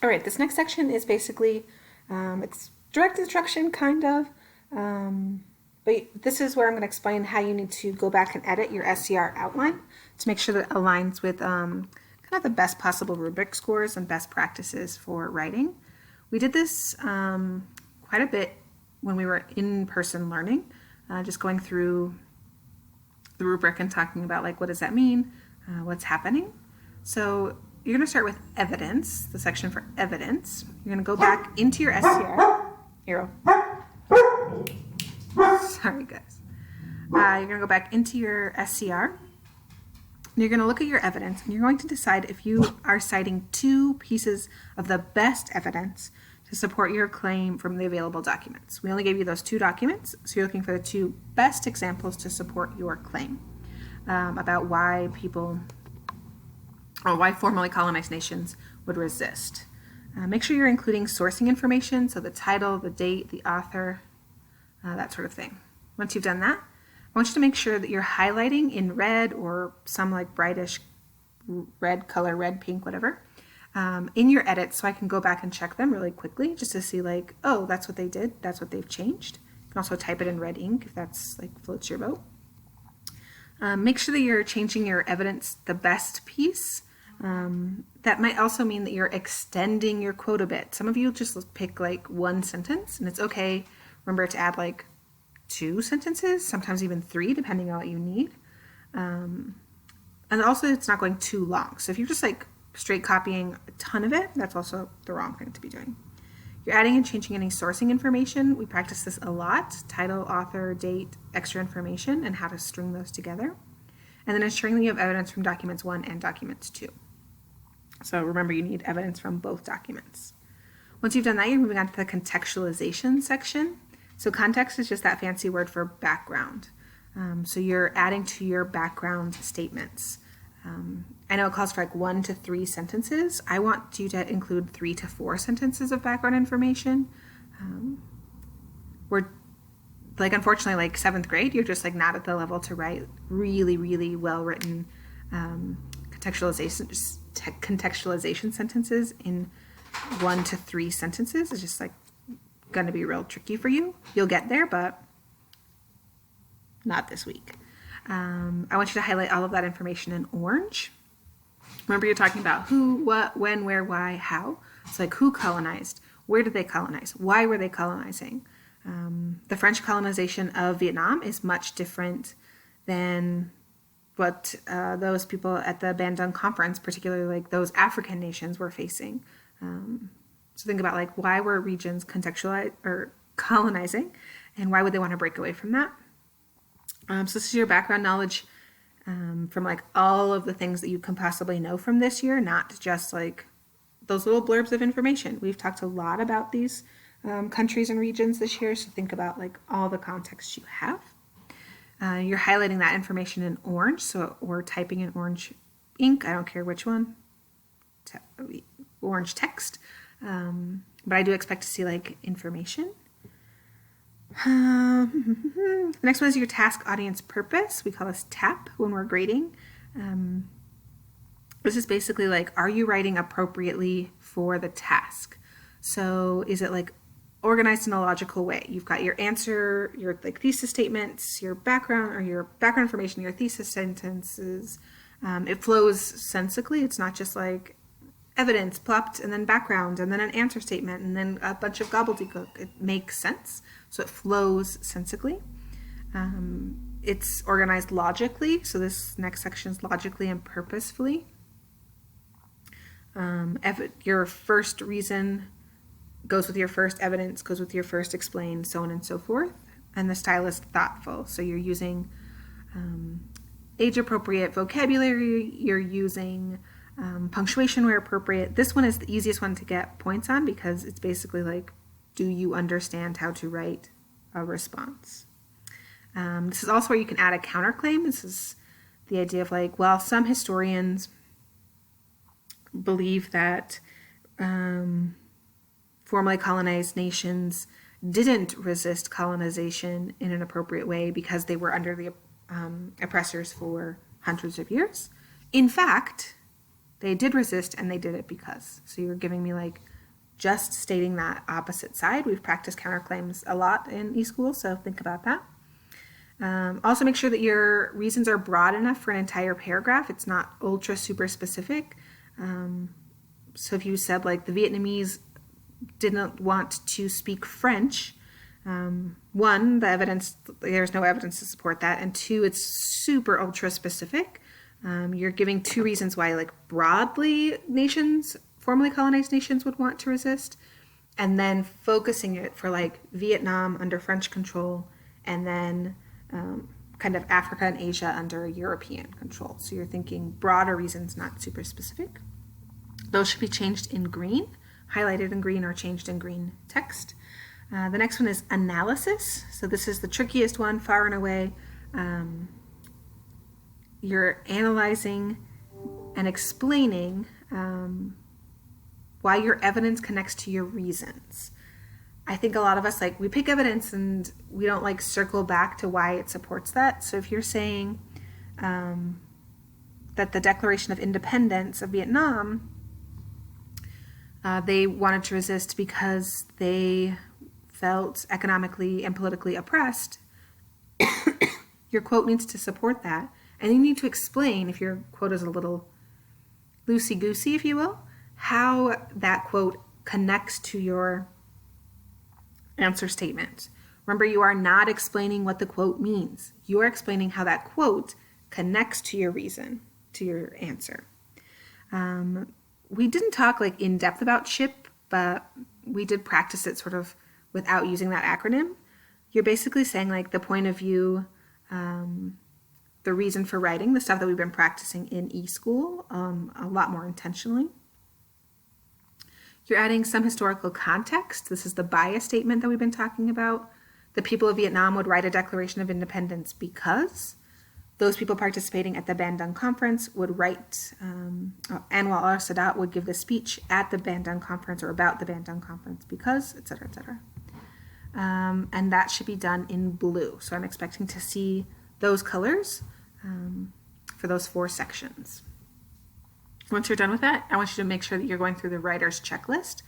All right, this next section is basically, it's direct instruction, kind of, but this is where I'm going to explain how you need to go back and edit your SCR outline to make sure that it aligns with kind of the best possible rubric scores and best practices for writing. We did this quite a bit when we were in-person learning, just going through the rubric and talking about like what does that mean, what's happening. So you're going to start with evidence, the section for evidence. You're going to go back into your SCR. Hero. Sorry, guys. You're going to go back into your SCR. You're going to look at your evidence, and you're going to decide if you are citing two pieces of the best evidence to support your claim from the available documents. We only gave you those two documents, so you're looking for the two best examples to support your claim about why people, or why formerly colonized nations would resist. Make sure you're including sourcing information, so the title, the date, the author, that sort of thing. Once you've done that, I want you to make sure that you're highlighting in red or some like brightish red color, red, pink, whatever, in your edits, so I can go back and check them really quickly just to see like, oh, that's what they did, that's what they've changed. You can also type it in red ink if that's like floats your boat. Make sure that you're changing your evidence the best piece. That might also mean that you're extending your quote a bit. Some of you just pick like one sentence, and it's okay. Remember to add like 2 sentences, sometimes even 3, depending on what you need. And also it's not going too long. So if you're just like straight copying a ton of it, that's also the wrong thing to be doing. You're adding and changing any sourcing information. We practice this a lot: title, author, date, extra information, and how to string those together. And then ensuring that you have evidence from documents 1 and documents 2. So remember, you need evidence from both documents. Once you've done that, you're moving on to the contextualization section. So context is just that fancy word for background. So you're adding to your background statements. I know it calls for like 1 to 3 sentences. I want you to include 3 to 4 sentences of background information. We're like, unfortunately, like 7th grade, you're just like not at the level to write really, really well-written contextualization sentences in 1 to 3 sentences. It's just like going to be real tricky for you. You'll get there, but not this week. I want you to highlight all of that information in orange. Remember, you're talking about who, what, when, where, why, how. It's like who colonized, where did they colonize, why were they colonizing. The French colonization of Vietnam is much different than what those people at the Bandung Conference, particularly like those African nations, were facing. So think about like, why were regions contextualized or colonizing, and why would they want to break away from that? So this is your background knowledge from like all of the things that you can possibly know from this year, not just like those little blurbs of information. We've talked a lot about these countries and regions this year, so think about like all the context you have. You're highlighting that information in orange, so or typing in orange ink, I don't care which one, orange text, but I do expect to see like information. The next one is your task audience purpose. We call this TAP when we're grading. This is basically like, are you writing appropriately for the task? So is it like organized in a logical way? You've got your answer, your like thesis statements, your background or your background information, your thesis sentences. It flows sensically. It's not just like evidence plopped and then background and then an answer statement and then a bunch of gobbledygook. It makes sense. So it flows sensically. It's organized logically. So this next section is logically and purposefully. Your first reason goes with your first evidence, goes with your first explain, so on and so forth. And the style is thoughtful. So you're using age-appropriate vocabulary. You're using punctuation where appropriate. This one is the easiest one to get points on because it's basically like, do you understand how to write a response? This is also where you can add a counterclaim. This is the idea of like, well, some historians believe that formerly colonized nations didn't resist colonization in an appropriate way because they were under the oppressors for hundreds of years. In fact, they did resist and they did it because. So you're giving me like just stating that opposite side. We've practiced counterclaims a lot in eSchool, so think about that. Also make sure that your reasons are broad enough for an entire paragraph. It's not ultra super specific. So if you said like the Vietnamese didn't want to speak French, one, there's no evidence to support that, and two, it's super ultra specific. You're giving two reasons why like broadly formerly colonized nations would want to resist, and then focusing it for like Vietnam under French control, and then kind of Africa and Asia under European control. So you're thinking broader reasons, not super specific. Those should be changed in green, highlighted in green or changed in green text. The next one is analysis. So this is the trickiest one, far and away. You're analyzing and explaining why your evidence connects to your reasons. I think a lot of us, like, we pick evidence and we don't like circle back to why it supports that. So if you're saying that the Declaration of Independence of Vietnam, they wanted to resist because they felt economically and politically oppressed, your quote needs to support that. And you need to explain, if your quote is a little loosey-goosey, if you will, how that quote connects to your answer statement. Remember, you are not explaining what the quote means. You are explaining how that quote connects to your reason, to your answer. We didn't talk like in depth about SHIP, but we did practice it sort of without using that acronym. You're basically saying like the point of view, the reason for writing, the stuff that we've been practicing in eSchool a lot more intentionally. You're adding some historical context. This is the bias statement that we've been talking about. The people of Vietnam would write a Declaration of Independence because those people participating at the Bandung Conference would write, Anwar al-Sadat would give the speech at the Bandung Conference or about the Bandung Conference because, et cetera, et cetera. And that should be done in blue. So I'm expecting to see those colors for those 4 sections. Once you're done with that, I want you to make sure that you're going through the writer's checklist.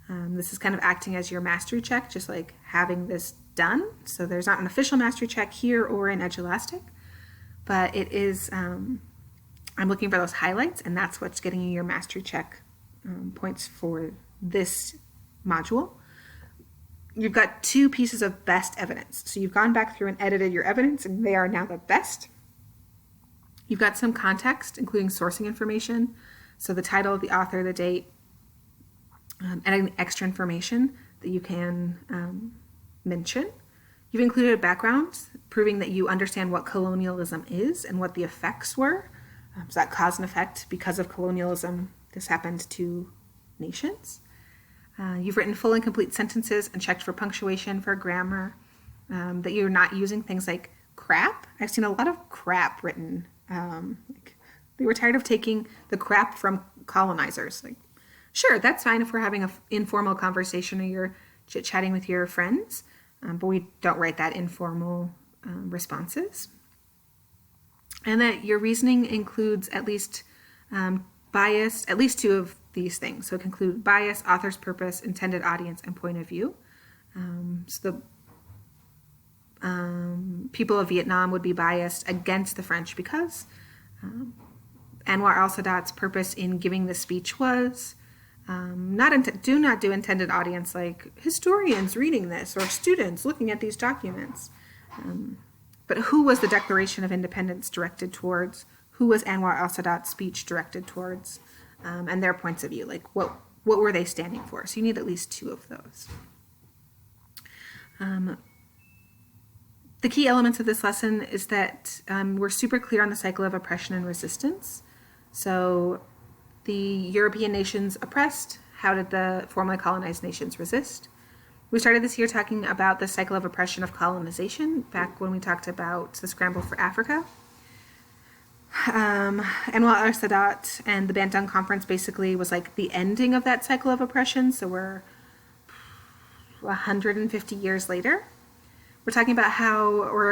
This is kind of acting as your mastery check, just like having this done. So there's not an official mastery check here or in Edulastic, but it is, I'm looking for those highlights, and that's what's getting you your mastery check points for this module. You've got 2 pieces of best evidence. So you've gone back through and edited your evidence, and they are now the best. You've got some context, including sourcing information. So the title, the author, the date, and any extra information that you can mention. You've included a background, proving that you understand what colonialism is and what the effects were. So that cause and effect, because of colonialism, this happened to nations. You've written full and complete sentences and checked for punctuation, for grammar, that you're not using things like crap. I've seen a lot of crap written. Like they were tired of taking the crap from colonizers. Like, sure, that's fine if we're having an informal conversation or you're chit-chatting with your friends, but we don't write that informal responses. And that your reasoning includes at least bias, at least 2 of these things. So it can include bias, author's purpose, intended audience, and point of view. So the people of Vietnam would be biased against the French because Anwar al-Sadat's purpose in giving the speech was do not do intended audience like historians reading this or students looking at these documents. But who was the Declaration of Independence directed towards? Who was Anwar al-Sadat's speech directed towards? And their points of view, like what were they standing for? So you need at least 2 of those. The key elements of this lesson is that we're super clear on the cycle of oppression and resistance. So the European nations oppressed. How did the formerly colonized nations resist? We started this year talking about the cycle of oppression of colonization back when we talked about the scramble for Africa. Anwar al-Sadat and the Bandung Conference basically was like the ending of that cycle of oppression. So we're 150 years later. We're talking about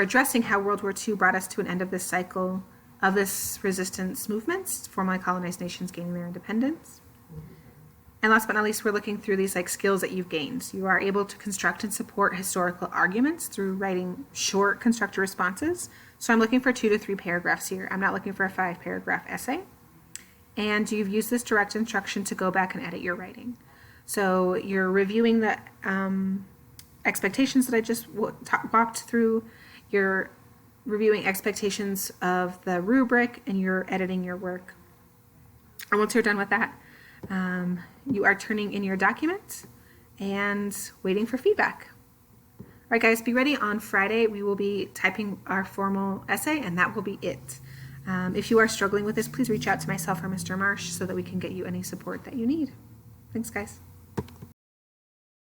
addressing how World War II brought us to an end of this cycle of this resistance movements, formerly colonized nations gaining their independence. And last but not least, we're looking through these like skills that you've gained. You are able to construct and support historical arguments through writing short constructed responses. So I'm looking for 2 to 3 paragraphs here. I'm not looking for a 5-paragraph essay. And you've used this direct instruction to go back and edit your writing. So you're reviewing the expectations that I just walked through. You're reviewing expectations of the rubric, and you're editing your work. And once you're done with that, you are turning in your document and waiting for feedback. All right, guys, be ready. On Friday, we will be typing our formal essay, and that will be it. If you are struggling with this, please reach out to myself or Mr. Marsh so that we can get you any support that you need. Thanks, guys.